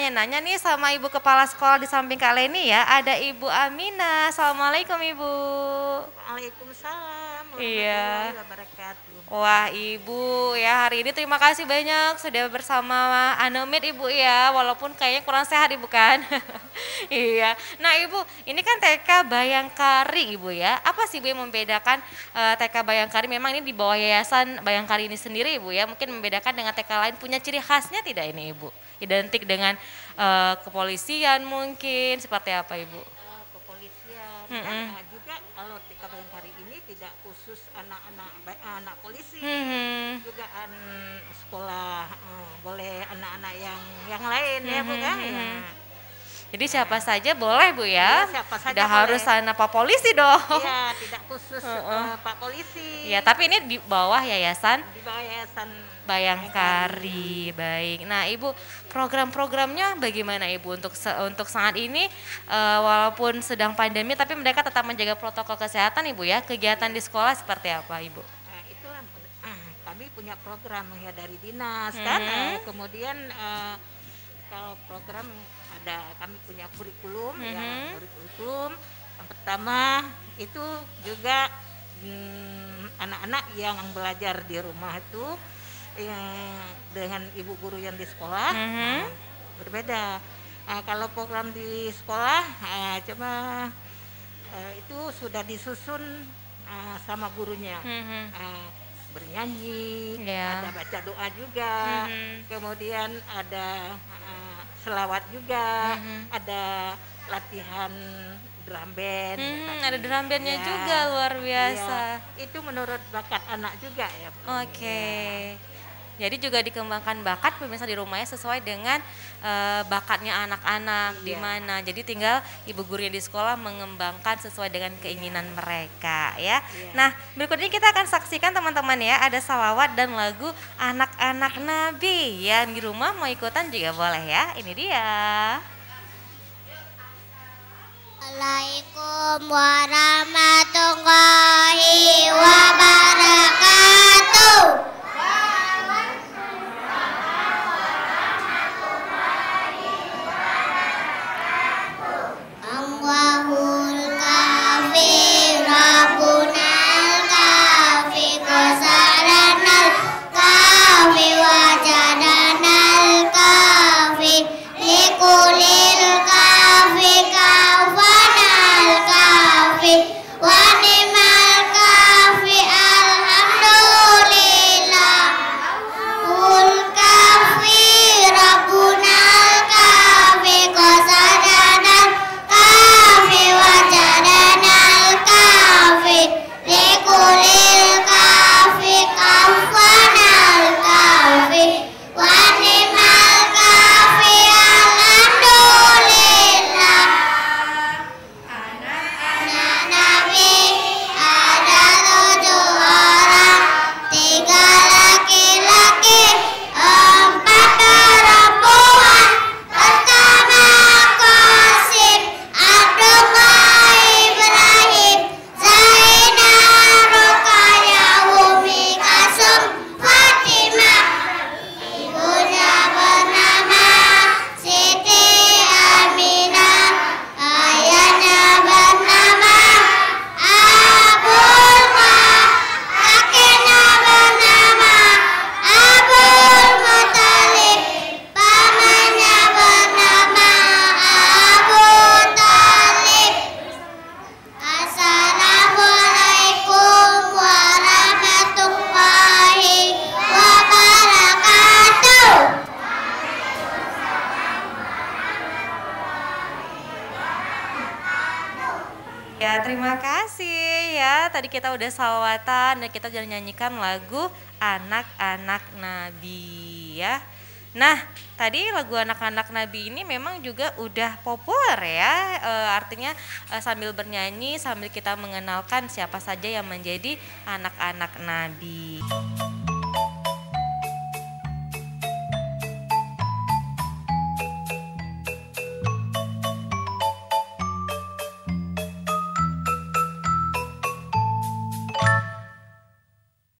nanya-nanya nih sama Ibu Kepala Sekolah di samping Kak Leni ya, ada Ibu Aminah. Assalamualaikum Ibu. Waalaikumsalam warahmatullahi Iya. wabarakatuh. Wah Ibu ya hari ini terima kasih banyak sudah bersama Anemit Ibu ya, walaupun kayaknya kurang sehat Ibu kan. Iya. Nah Ibu, ini kan TK Bayangkari Ibu ya. Apa sih Ibu yang membedakan TK Bayangkari? Memang ini di bawah Yayasan Bayangkari ini sendiri Ibu ya. Mungkin membedakan dengan TK lain punya ciri khasnya tidak ini Ibu? Identik dengan kepolisian mungkin seperti apa Ibu? Kepolisian Mm-mm. dan juga kalau TK Bayangkari ini tidak khusus anak polisi, Mhm. juga sekolah boleh anak-anak yang lain ya Bu Mhm, kan mhm. ya. Jadi siapa saja boleh Bu ya? Iya, siapa saja Tidak harus boleh. anak Pak Polisi dong. Iya, tidak khusus Heeh. Pak Polisi. Ya, tapi ini di bawah Yayasan Di bawah Yayasan Bayangkari. Baik. Nah, Ibu, program-programnya bagaimana Ibu untuk saat ini walaupun sedang pandemi tapi mereka tetap menjaga protokol kesehatan Ibu ya. Kegiatan di sekolah seperti apa Ibu? Nah, itulah kami punya program ya dari dinas kan. Kemudian kalau program kami punya kurikulum ya, kurikulum yang pertama itu juga anak-anak yang belajar di rumah itu dengan ibu guru yang di sekolah berbeda. Kalau program di sekolah coba itu sudah disusun sama gurunya. Bernyanyi, Ya. ada baca doa juga, kemudian ada selawat juga, ada latihan drum band. Ada drum bandnya Ya, juga luar biasa. iya. Itu menurut bakat anak juga ya. Bu. Oke. Ya. Jadi juga dikembangkan bakat pemirsa di rumahnya sesuai dengan bakatnya anak-anak di Iya. mana. Jadi tinggal ibu gurunya di sekolah mengembangkan sesuai dengan keinginan mereka ya. Iya. Nah, berikutnya kita akan saksikan teman-teman ya, ada salawat dan lagu anak-anak Nabi. Yang di rumah mau ikutan juga boleh ya. Ini dia. Assalamualaikum warahmatullahi wabarakatuh. Allahul kafi Rabbunal kafi qasaranal kafi wajadanal kafi likulil kafi kafanal kafi wanimal kafi alhamdulillah ul kafi Rabbunal kafi qasaranal kafi wajadanal kafi likulil kafi kafanal kafi wanimal kafi alhamdulillah. Anak Nabi ada 7 orang, 3 laki-laki, 4 perempuan. Pertama Qasim, Abdullah, Ibrahim, Zainal, Ruqayyah, Umi Kasum, Fatimah. Ibunya bernama Siti Aminah, ayahnya bernama Abul kakeknya bernama Abul Muthalib, pamannya bernama Abu Thalib. Assalamualaikum warahmatullahi wabarakatuh. Ya, terima kasih ya. Tadi kita udah salawatan dan kita udah nyanyikan lagu Anak-anak Nabi ya. Nah, tadi lagu Anak-anak Nabi ini memang juga udah populer ya. Artinya sambil bernyanyi, sambil kita mengenalkan siapa saja yang menjadi anak-anak Nabi.